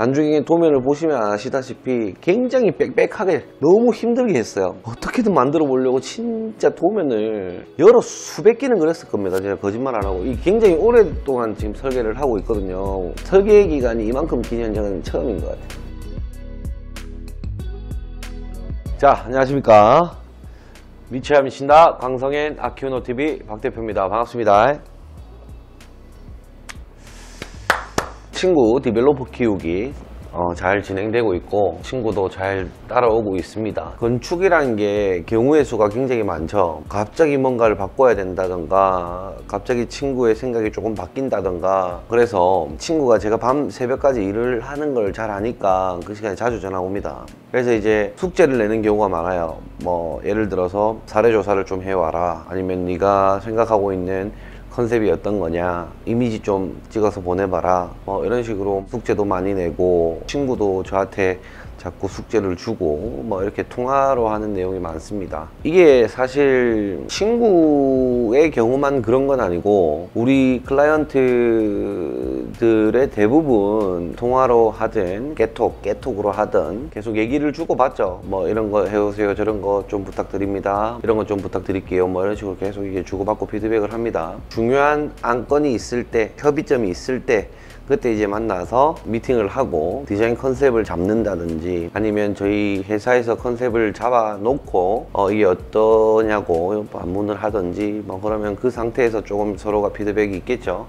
나중에 도면을 보시면 아시다시피 굉장히 빽빽하게 너무 힘들게 했어요. 어떻게든 만들어 보려고 진짜 도면을 여러 수백 개는 그렸을 겁니다. 제가 거짓말 안 하고. 굉장히 오랫동안 지금 설계를 하고 있거든요. 설계 기간이 이만큼 긴 현장은 처음인 것 같아요. 자, 안녕하십니까. 미취함이 신다 광성엔 아키우노TV 박대표입니다. 반갑습니다. 친구 디벨로퍼 키우기 잘 진행되고 있고 친구도 잘 따라오고 있습니다. 건축이라는 게 경우의 수가 굉장히 많죠. 갑자기 뭔가를 바꿔야 된다던가 갑자기 친구의 생각이 조금 바뀐다던가, 그래서 친구가 제가 밤 새벽까지 일을 하는 걸 잘 아니까 그 시간에 자주 전화 옵니다. 그래서 이제 숙제를 내는 경우가 많아요. 뭐 예를 들어서 사례조사를 좀 해와라, 아니면 네가 생각하고 있는 컨셉이 어떤 거냐, 이미지 좀 찍어서 보내봐라, 뭐 이런 식으로 숙제도 많이 내고, 친구도 저한테 자꾸 숙제를 주고 뭐 이렇게 통화로 하는 내용이 많습니다. 이게 사실 친구의 경우만 그런 건 아니고 우리 클라이언트들의 대부분 통화로 하든 깨톡으로 하든 계속 얘기를 주고받죠. 뭐 이런 거 해오세요, 저런 거 좀 부탁드립니다, 이런 거 좀 부탁드릴게요, 뭐 이런 식으로 계속 이게 주고받고 피드백을 합니다. 중요한 안건이 있을 때, 협의점이 있을 때 그때 이제 만나서 미팅을 하고 디자인 컨셉을 잡는다든지, 아니면 저희 회사에서 컨셉을 잡아 놓고 이게 어떠냐고 반문을 하든지, 뭐 그러면 그 상태에서 조금 서로가 피드백이 있겠죠.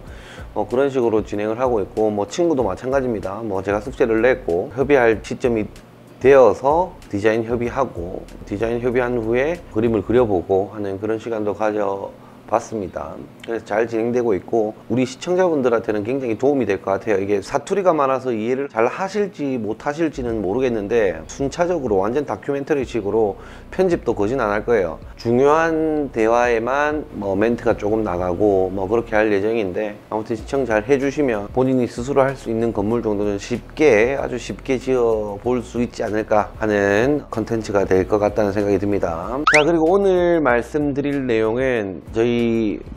그런 식으로 진행을 하고 있고, 뭐 친구도 마찬가지입니다. 뭐 제가 숙제를 냈고 협의할 시점이 되어서 디자인 협의하고, 디자인 협의한 후에 그림을 그려보고 하는 그런 시간도 봤습니다. 그래서 잘 진행되고 있고 우리 시청자분들한테는 굉장히 도움이 될 것 같아요. 이게 사투리가 많아서 이해를 잘 하실지 못 하실지는 모르겠는데 순차적으로 완전 다큐멘터리 식으로 편집도 거진 안 할 거예요. 중요한 대화에만 뭐 멘트가 조금 나가고 뭐 그렇게 할 예정인데, 아무튼 시청 잘 해주시면 본인이 스스로 할 수 있는 건물 정도는 쉽게, 아주 쉽게 지어 볼 수 있지 않을까 하는 컨텐츠가 될 것 같다는 생각이 듭니다. 자, 그리고 오늘 말씀드릴 내용은 저희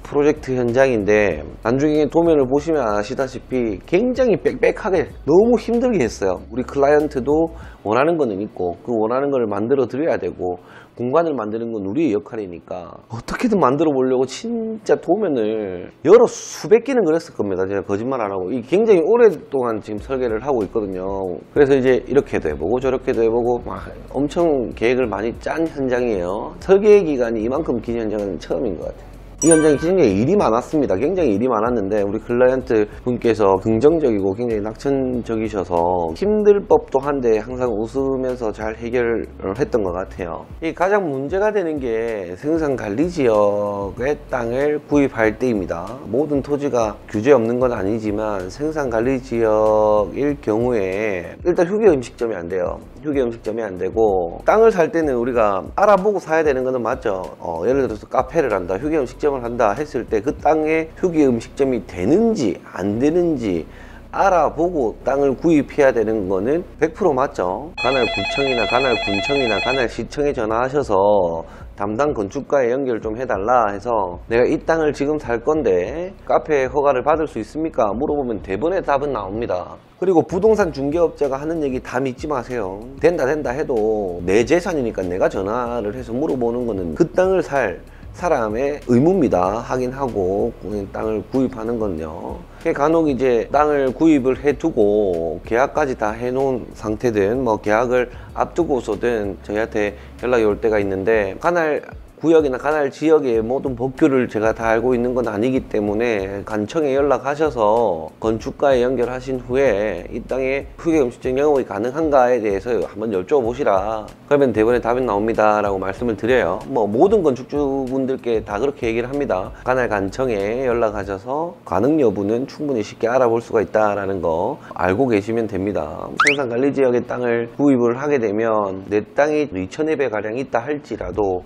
프로젝트 현장인데, 나중에 도면을 보시면 아시다시피 굉장히 빽빽하게 너무 힘들게 했어요. 우리 클라이언트도 원하는 거는 있고 그 원하는 걸 만들어 드려야 되고, 공간을 만드는 건 우리의 역할이니까 어떻게든 만들어 보려고 진짜 도면을 여러 수백 개는 그렸을 겁니다. 제가 거짓말 안 하고. 굉장히 오랫동안 지금 설계를 하고 있거든요. 그래서 이제 이렇게도 해보고 저렇게도 해보고 막 엄청 계획을 많이 짠 현장이에요. 설계 기간이 이만큼 긴 현장은 처음인 것 같아요. 이 현장이 굉장히 일이 많았습니다. 굉장히 일이 많았는데 우리 클라이언트 분께서 긍정적이고 굉장히 낙천적이셔서 힘들 법도 한데 항상 웃으면서 잘 해결을 했던 것 같아요. 이 가장 문제가 되는 게 생산관리지역의 땅을 구입할 때입니다. 모든 토지가 규제 없는 건 아니지만 생산관리지역일 경우에 일단 휴게 음식점이 안 돼요. 휴게 음식점이 안 되고, 땅을 살 때는 우리가 알아보고 사야 되는 거는 맞죠. 예를 들어서 카페를 한다, 휴게 음식점을 한다 했을 때 그 땅에 휴게 음식점이 되는지 안 되는지 알아보고 땅을 구입해야 되는 거는 100% 맞죠. 관할구청이나 관할군청이나 관할시청에 전화하셔서 담당 건축가에 연결 좀 해달라 해서 내가 이 땅을 지금 살 건데 카페 허가를 받을 수 있습니까? 물어보면 대부분의 답은 나옵니다. 그리고 부동산 중개업자가 하는 얘기 다 믿지 마세요. 된다 해도 내 재산이니까 내가 전화를 해서 물어보는 거는 그 땅을 살 사람의 의무입니다. 하긴 하고 땅을 구입하는 건요. 간혹 이제 땅을 구입을 해두고 계약까지 다 해놓은 상태든 뭐 계약을 앞두고서든 저희한테 연락이 올 때가 있는데, 관할 구역이나 관할 지역의 모든 법규를 제가 다 알고 있는 건 아니기 때문에 관청에 연락하셔서 건축가에 연결하신 후에 이 땅에 휴게 음식점 영업이 가능한가에 대해서 한번 여쭤보시라. 그러면 대부분의 답이 나옵니다 라고 말씀을 드려요. 뭐 모든 건축주분들께 다 그렇게 얘기를 합니다. 관할 관청에 연락하셔서 가능 여부는 충분히 쉽게 알아볼 수가 있다라는 거 알고 계시면 됩니다. 생산관리지역의 땅을 구입을 하게 되면 내 땅이 2,000회배 가량 있다 할지라도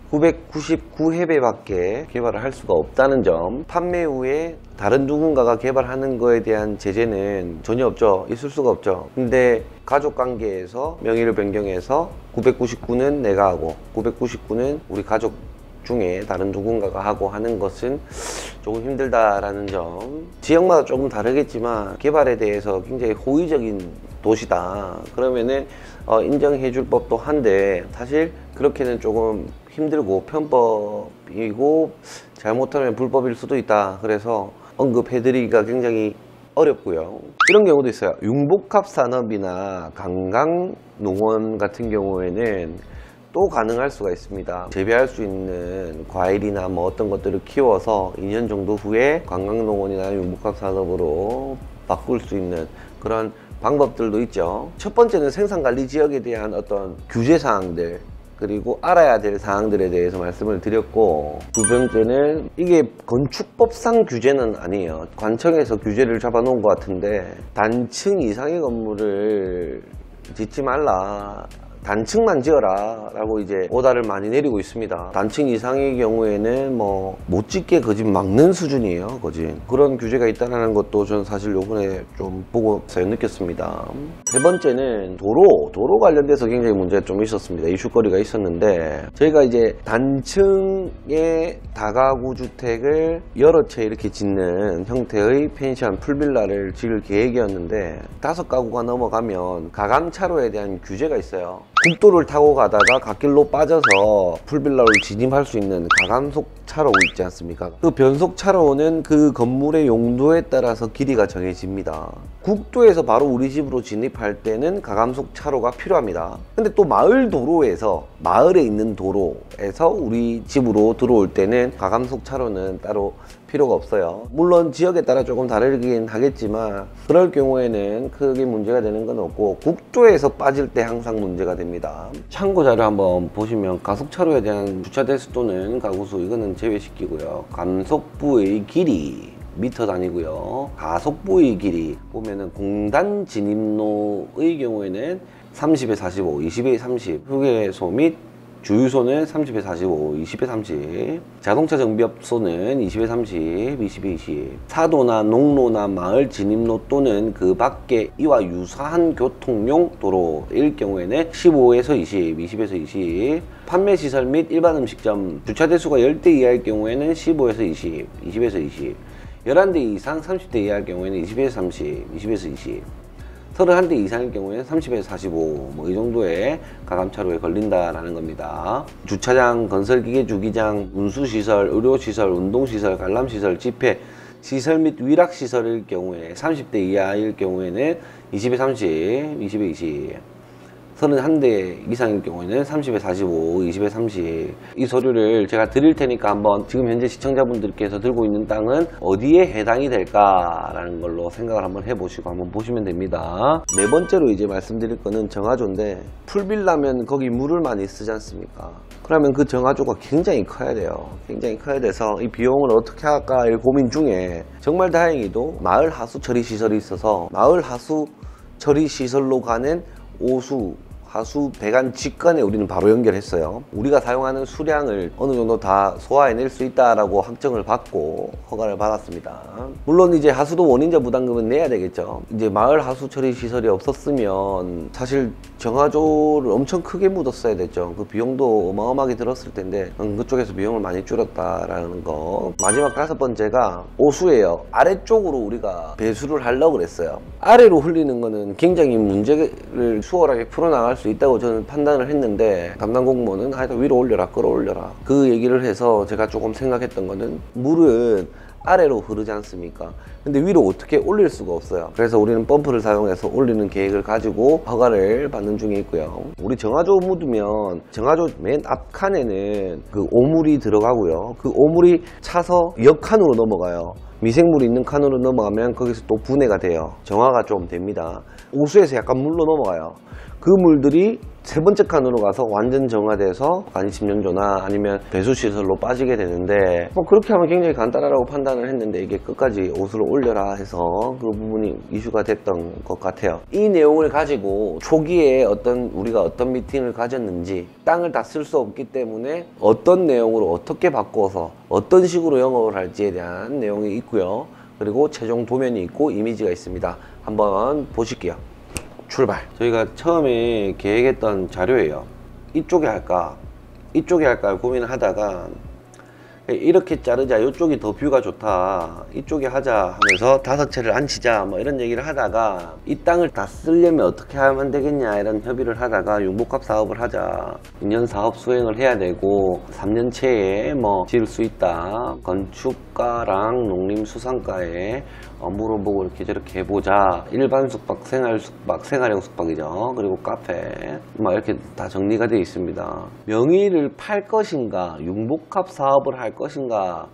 999회배밖에 개발을 할 수가 없다는 점, 판매 후에 다른 누군가가 개발하는 거에 대한 제재는 전혀 없죠. 있을 수가 없죠. 근데 가족관계에서 명의를 변경해서 999는 내가 하고 999는 우리 가족 중에 다른 누군가가 하고 하는 것은 조금 힘들다라는 점. 지역마다 조금 다르겠지만 개발에 대해서 굉장히 호의적인 도시다 그러면은 인정해 줄 법도 한데, 사실 그렇게는 조금 힘들고 편법이고 잘못하면 불법일 수도 있다. 그래서 언급해 드리기가 굉장히 어렵고요. 이런 경우도 있어요. 융복합 산업이나 관광농원 같은 경우에는 또 가능할 수가 있습니다. 재배할 수 있는 과일이나 뭐 어떤 것들을 키워서 2년 정도 후에 관광농원이나 융복합 산업으로 바꿀 수 있는 그런 방법들도 있죠. 첫 번째는 생산관리 지역에 대한 어떤 규제 사항들, 그리고 알아야 될 사항들에 대해서 말씀을 드렸고, 두 번째는 이게 건축법상 규제는 아니에요. 관청에서 규제를 잡아놓은 것 같은데, 단층 이상의 건물을 짓지 말라, 단층만 지어라 라고 이제 오다를 많이 내리고 있습니다. 단층 이상의 경우에는 뭐 못 짓게 거진 막는 수준이에요. 거진 그런 규제가 있다는 것도 저는 사실 요번에 좀 보고서 느꼈습니다. 세 번째는 도로 관련돼서 굉장히 문제가 좀 있었습니다. 이슈거리가 있었는데, 저희가 이제 단층의 다가구 주택을 여러 채 이렇게 짓는 형태의 펜션 풀빌라를 지을 계획이었는데, 5가구가 넘어가면 가감차로에 대한 규제가 있어요. 국도를 타고 가다가 갓길로 빠져서 풀빌라로 진입할 수 있는 가감속 차로 있지 않습니까? 그 변속 차로는 그 건물의 용도에 따라서 길이가 정해집니다. 국도에서 바로 우리 집으로 진입할 때는 가감속 차로가 필요합니다. 근데 또 마을 도로에서, 마을에 있는 도로에서 우리 집으로 들어올 때는 가감속 차로는 따로 필요가 없어요. 물론 지역에 따라 조금 다르긴 하겠지만 그럴 경우에는 크게 문제가 되는 건 없고, 국도에서 빠질 때 항상 문제가 됩니다. 참고 자료 한번 보시면 가속차로에 대한 주차 대수 또는 가구수, 이거는 제외시키고요. 감속부의 길이 미터 단위고요. 가속부의 길이 보면은 공단 진입로의 경우에는 30에 45, 20에 30, 휴게소 및 주유소는 30에 45, 20에 30, 자동차 정비업소는 20에 30, 20에 20, 사도나 농로나 마을 진입로 또는 그 밖에 이와 유사한 교통용 도로일 경우에는 15에서 20, 20에서 20, 판매시설 및 일반 음식점 주차 대수가 10대 이하일 경우에는 15에서 20, 20에서 20, 11대 이상 30대 이하일 경우에는 20에서 30, 20에서 20, 31대 이상일 경우에는 30에서 45, 뭐 이 정도의 가감차로에 걸린다라는 겁니다. 주차장, 건설기계 주기장, 운수시설, 의료시설, 운동시설, 관람시설, 집회 시설 및 위락시설일 경우에 30대 이하일 경우에는 20에 30, 20에 20, 31대 이상일 경우에는 30에 45, 20에 30. 이 서류를 제가 드릴 테니까 한번 지금 현재 시청자분들께서 들고 있는 땅은 어디에 해당이 될까라는 걸로 생각을 한번 해보시고 한번 보시면 됩니다. 네 번째로 이제 말씀드릴 거는 정화조인데, 풀빌라면 거기 물을 많이 쓰지 않습니까? 그러면 그 정화조가 굉장히 커야 돼요. 굉장히 커야 돼서 이 비용을 어떻게 할까 고민 중에, 정말 다행히도 마을 하수 처리 시설이 있어서 마을 하수 처리 시설로 가는 오수 하수 배관 직관에 우리는 바로 연결했어요. 우리가 사용하는 수량을 어느 정도 다 소화해낼 수 있다라고 확정을 받고 허가를 받았습니다. 물론 이제 하수도 원인자 부담금은 내야 되겠죠. 이제 마을 하수 처리 시설이 없었으면 사실 정화조를 엄청 크게 묻었어야 됐죠. 그 비용도 어마어마하게 들었을 텐데 그쪽에서 비용을 많이 줄였다라는 거. 마지막 5번째가 오수예요. 아래쪽으로 우리가 배수를 하려고 그랬어요. 아래로 흘리는 거는 굉장히 문제를 수월하게 풀어나갈 수 있다고 저는 판단을 했는데, 담당 공무원은 하여튼 위로 올려라, 끌어올려라, 그 얘기를 해서 제가 조금 생각했던 거는, 물은 아래로 흐르지 않습니까? 근데 위로 어떻게 올릴 수가 없어요. 그래서 우리는 펌프를 사용해서 올리는 계획을 가지고 허가를 받는 중에 있고요. 우리 정화조 묻으면 정화조 맨 앞 칸에는 그 오물이 들어가고요. 그 오물이 차서 옆 칸으로 넘어가요. 미생물이 있는 칸으로 넘어가면 거기서 또 분해가 돼요. 정화가 좀 됩니다. 오수에서 약간 물로 넘어가요. 그 물들이 세 번째 칸으로 가서 완전 정화돼서 간이십년조나 아니면 배수시설로 빠지게 되는데, 뭐 그렇게 하면 굉장히 간단하다고 판단을 했는데 이게 끝까지 오수를 올려라 해서 그 부분이 이슈가 됐던 것 같아요. 이 내용을 가지고 초기에 우리가 어떤 미팅을 가졌는지, 땅을 다 쓸 수 없기 때문에 어떤 내용으로 어떻게 바꿔서 어떤 식으로 영업을 할지에 대한 내용이 있고요. 그리고 최종 도면이 있고 이미지가 있습니다. 한번 보실게요. 출발. 저희가 처음에 계획했던 자료예요. 이쪽에 할까 이쪽에 할까 고민을 하다가 이렇게 자르자, 이쪽이 더 뷰가 좋다, 이쪽에 하자 하면서 5채를 앉히자 뭐 이런 얘기를 하다가 이 땅을 다 쓰려면 어떻게 하면 되겠냐 이런 협의를 하다가 융복합 사업을 하자. 2년 사업 수행을 해야 되고 3년채에 뭐 지을 수 있다. 건축가랑 농림수산가에 물어보고 이렇게 저렇게 해보자. 일반 숙박, 생활 숙박, 생활형 숙박이죠. 그리고 카페 막 이렇게 다 정리가 되어 있습니다. 명의를 팔 것인가, 융복합 사업을 할 것인가,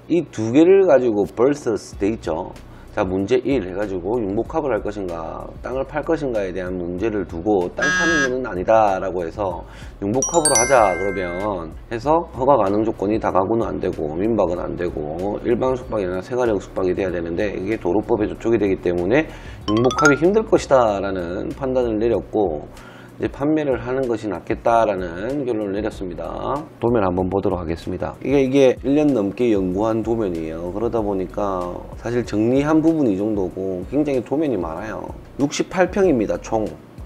이 두 개를 가지고 벌써 돼 있죠. 자, 문제 1 해가지고 융복합을 할 것인가, 땅을 팔 것인가에 대한 문제를 두고 땅 파는 거는 아니다 라고 해서 융복합으로 하자 그러면 해서 허가 가능 조건이 다가구는 안 되고 민박은 안 되고 일반 숙박이나 생활형 숙박이 돼야 되는데 이게 도로법에 저촉이 되기 때문에 융복합이 힘들 것이다 라는 판단을 내렸고 이제 판매를 하는 것이 낫겠다라는 결론을 내렸습니다. 도면 한번 보도록 하겠습니다. 이게 1년 넘게 연구한 도면이에요. 그러다 보니까 사실 정리한 부분이 이 정도고 굉장히 도면이 많아요. 68평입니다. 총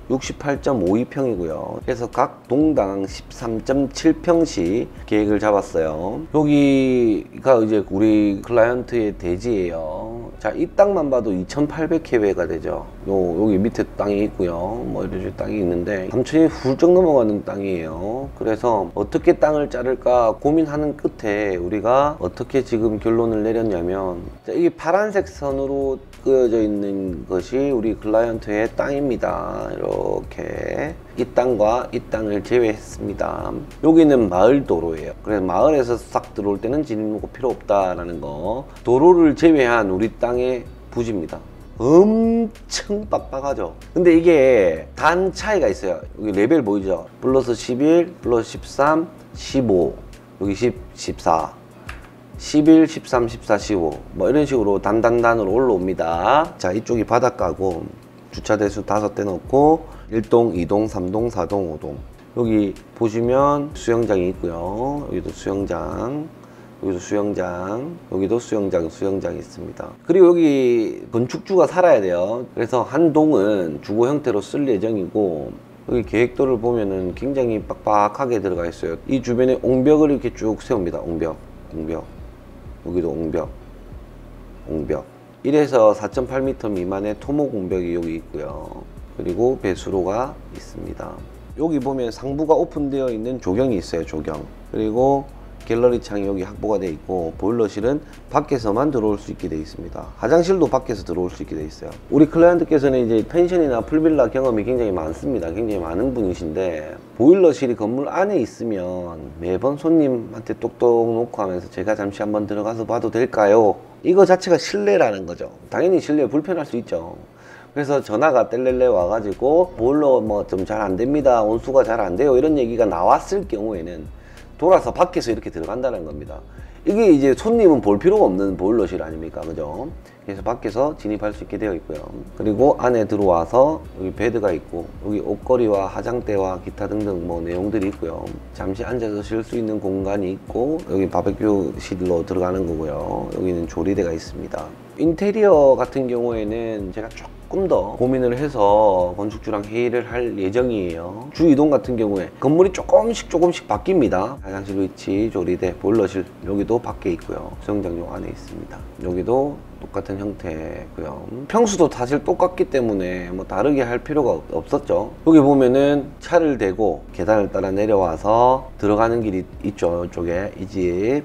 68.52평이고요. 그래서 각 동당 13.7평씩 계획을 잡았어요. 여기가 이제 우리 클라이언트의 대지예요. 자, 이 땅만 봐도 2,800캐베가 되죠. 여기 밑에 땅이 있고요. 뭐 이런 땅이 있는데 3,000이 훌쩍 넘어가는 땅이에요. 그래서 어떻게 땅을 자를까 고민하는 끝에 우리가 어떻게 지금 결론을 내렸냐면, 자, 이 파란색 선으로 그어져 있는 것이 우리 클라이언트의 땅입니다. 이렇게 이 땅과 이 땅을 제외했습니다. 여기는 마을 도로예요. 그래서 마을에서 싹 들어올 때는 진입로가 필요 없다라는 거. 도로를 제외한 우리 땅의 부지입니다. 엄청 빡빡하죠. 근데 이게 단 차이가 있어요. 여기 레벨 보이죠? 플러스 11, 플러스 13, 15, 여기 10, 14, 11, 13, 14, 15 뭐 이런 식으로 단단단으로 올라옵니다. 자, 이쪽이 바닷가고 주차 대수 5대 넣고 1동, 2동, 3동, 4동, 5동. 여기 보시면 수영장이 있고요. 여기도 수영장, 여기도 수영장, 여기도 수영장이 있습니다. 그리고 여기 건축주가 살아야 돼요. 그래서 한 동은 주거 형태로 쓸 예정이고, 여기 계획도를 보면은 굉장히 빡빡하게 들어가 있어요. 이 주변에 옹벽을 이렇게 쭉 세웁니다. 옹벽. 여기도 옹벽. 1에서 4.8m 미만의 토목 옹벽이 여기 있고요. 그리고 배수로가 있습니다. 여기 보면 상부가 오픈되어 있는 조경이 있어요. 조경. 그리고 갤러리 창이 여기 확보가 되어 있고, 보일러실은 밖에서만 들어올 수 있게 되어 있습니다. 화장실도 밖에서 들어올 수 있게 되어 있어요. 우리 클라이언트께서는 이제 펜션이나 풀빌라 경험이 굉장히 많습니다. 굉장히 많은 분이신데, 보일러실이 건물 안에 있으면 매번 손님한테 똑똑 놓고 하면서 제가 잠시 한번 들어가서 봐도 될까요? 이거 자체가 실례라는 거죠. 당연히 실례 불편할 수 있죠. 그래서 전화가 뗄렐레 와가지고 보일러 뭐 좀 잘 안 됩니다, 온수가 잘 안 돼요, 이런 얘기가 나왔을 경우에는 돌아서 밖에서 이렇게 들어간다는 겁니다. 이게 이제 손님은 볼 필요가 없는 보일러실 아닙니까? 그죠? 그래서 밖에서 진입할 수 있게 되어 있고요. 그리고 안에 들어와서 여기 베드가 있고, 여기 옷걸이와 화장대와 기타 등등 뭐 내용들이 있고요. 잠시 앉아서 쉴 수 있는 공간이 있고, 여기 바베큐실로 들어가는 거고요. 여기는 조리대가 있습니다. 인테리어 같은 경우에는 제가 조금 더 고민을 해서 건축주랑 회의를 할 예정이에요. 주 이동 같은 경우에 건물이 조금씩 바뀝니다. 화장실 위치, 조리대, 보일러실 여기도 밖에 있고요. 수영장 요 안에 있습니다. 여기도 똑같은 형태고요. 평수도 사실 똑같기 때문에 뭐 다르게 할 필요가 없었죠. 여기 보면은 차를 대고 계단을 따라 내려와서 들어가는 길이 있죠. 이쪽에 이 집,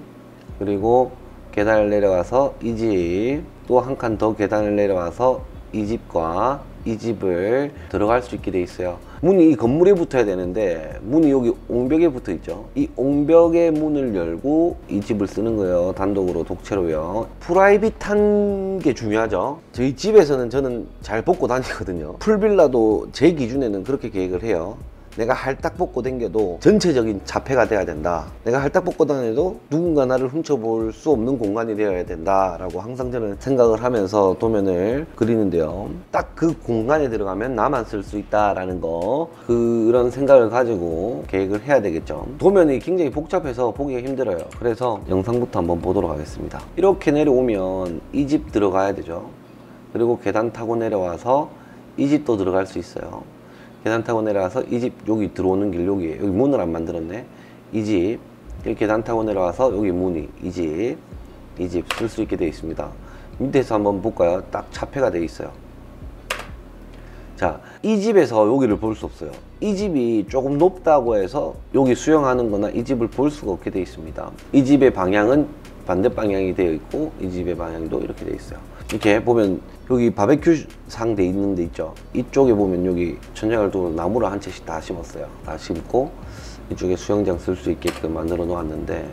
그리고 계단을 내려가서 이 집, 또 한 칸 더 계단을 내려와서 이 집과 이 집을 들어갈 수 있게 돼 있어요. 문이 이 건물에 붙어야 되는데 문이 여기 옹벽에 붙어 있죠. 이 옹벽의 문을 열고 이 집을 쓰는 거예요. 단독으로, 독채로요. 프라이빗한 게 중요하죠. 저희 집에서는 저는 잘 벗고 다니거든요. 풀빌라도 제 기준에는 그렇게 계획을 해요. 내가 할딱 벗고 다녀도 전체적인 자폐가 돼야 된다. 내가 할딱 벗고 다녀도 누군가 나를 훔쳐볼 수 없는 공간이 되어야 된다 라고 항상 저는 생각을 하면서 도면을 그리는데요. 딱 그 공간에 들어가면 나만 쓸 수 있다 라는 거, 그런 생각을 가지고 계획을 해야 되겠죠. 도면이 굉장히 복잡해서 보기가 힘들어요. 그래서 영상부터 한번 보도록 하겠습니다. 이렇게 내려오면 이 집 들어가야 되죠. 그리고 계단 타고 내려와서 이 집도 들어갈 수 있어요. 계단 타고 내려와서 이 집, 여기 들어오는 길 여기에요. 여기 문을 안 만들었네. 이 집, 이렇게 계단 타고 내려와서 여기 문이 이 집 쓸 수 있게 되어 있습니다. 밑에서 한번 볼까요? 딱 차폐가 되어 있어요. 자, 이 집에서 여기를 볼 수 없어요. 이 집이 조금 높다고 해서 여기 수영하는 거나 이 집을 볼 수가 없게 되어 있습니다. 이 집의 방향은 반대 방향이 되어 있고 이 집의 방향도 이렇게 되어 있어요. 이렇게 보면 여기 바베큐 상 돼 있는 데 있죠. 이쪽에 보면 여기 천장을 두고 나무를 한 채씩 다 심었어요. 다 심고 이쪽에 수영장 쓸 수 있게끔 만들어 놓았는데,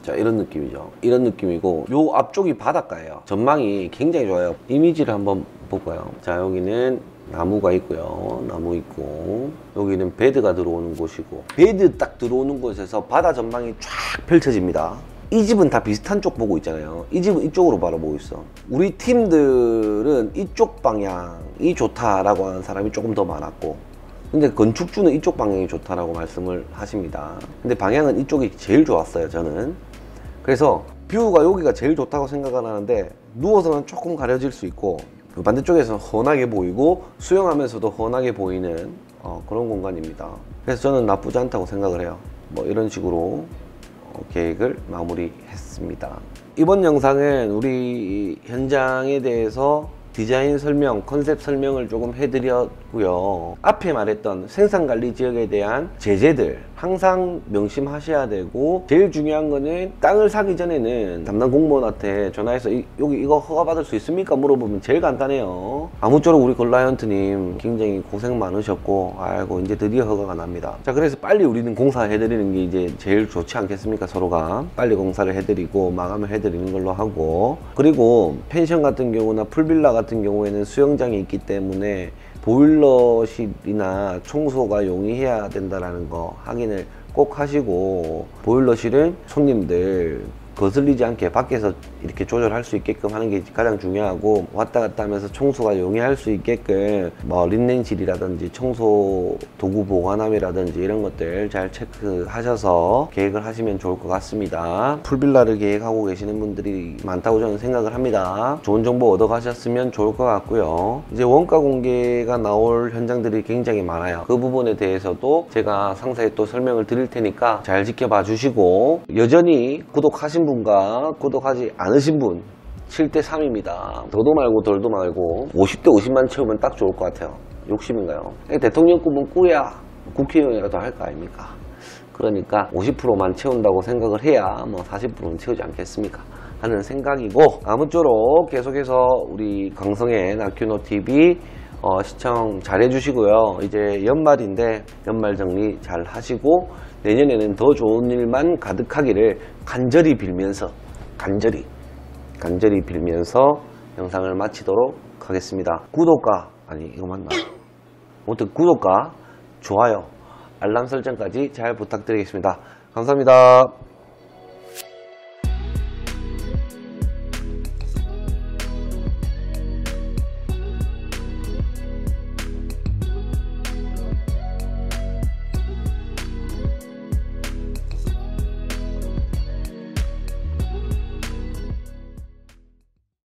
자, 이런 느낌이죠. 이런 느낌이고, 요 앞쪽이 바닷가예요. 전망이 굉장히 좋아요. 이미지를 한번 볼까요? 자, 여기는 나무가 있고요. 나무 있고, 여기는 베드가 들어오는 곳이고, 베드 딱 들어오는 곳에서 바다 전망이 쫙 펼쳐집니다. 이 집은 다 비슷한 쪽 보고 있잖아요. 이 집은 이쪽으로 바라보고 있어. 우리 팀들은 이쪽 방향이 좋다라고 하는 사람이 조금 더 많았고, 근데 건축주는 이쪽 방향이 좋다라고 말씀을 하십니다. 근데 방향은 이쪽이 제일 좋았어요, 저는. 그래서 뷰가 여기가 제일 좋다고 생각을 하는데, 누워서는 조금 가려질 수 있고 반대쪽에서는 훤하게 보이고 수영하면서도 훤하게 보이는 그런 공간입니다. 그래서 저는 나쁘지 않다고 생각을 해요. 뭐 이런 식으로 계획을 마무리했습니다. 이번 영상은 우리 현장에 대해서 디자인 설명, 컨셉 설명을 조금 해드렸고요. 앞에 말했던 생산관리 지역에 대한 제재들 항상 명심하셔야 되고, 제일 중요한 거는 땅을 사기 전에는 담당 공무원한테 전화해서 여기 이거 허가받을 수 있습니까? 물어보면 제일 간단해요. 아무쪼록 우리 골라이언트님 굉장히 고생 많으셨고, 아이고 이제 드디어 허가가 납니다. 자, 그래서 빨리 우리는 공사해드리는 게 이제 제일 좋지 않겠습니까? 서로가 빨리 공사를 해드리고 마감을 해드리는 걸로 하고, 그리고 펜션 같은 경우나 풀빌라 같은 경우에는 수영장이 있기 때문에 보일러실이나 청소가 용이해야 된다는 거 확인을 꼭 하시고, 보일러실은 손님들 거슬리지 않게 밖에서 이렇게 조절할 수 있게끔 하는 게 가장 중요하고, 왔다 갔다 하면서 청소가 용이할 수 있게끔 뭐 린넨실이라든지 청소 도구 보관함이라든지 이런 것들 잘 체크하셔서 계획을 하시면 좋을 것 같습니다. 풀빌라를 계획하고 계시는 분들이 많다고 저는 생각을 합니다. 좋은 정보 얻어 가셨으면 좋을 것 같고요. 이제 원가 공개가 나올 현장들이 굉장히 많아요. 그 부분에 대해서도 제가 상세히 또 설명을 드릴 테니까 잘 지켜봐 주시고, 여전히 구독하신 분과 구독하지 않으신 분 7대 3입니다. 더도 말고 덜도 말고 50대 50만 채우면 딱 좋을 것 같아요. 욕심인가요? 대통령 꿈은 꾸야 국회의원이라도 할 거 아닙니까? 그러니까 50%만 채운다고 생각을 해야 뭐 40%는 채우지 않겠습니까? 하는 생각이고, 아무쪼록 계속해서 우리 강성의 나큐노TV 시청 잘 해주시고요. 이제 연말인데 연말 정리 잘 하시고 내년에는 더 좋은 일만 가득하기를 간절히 빌면서 간절히 빌면서 영상을 마치도록 하겠습니다. 구독과, 아니 이거 맞나? 아무튼 구독과 좋아요, 알람 설정까지 잘 부탁드리겠습니다. 감사합니다.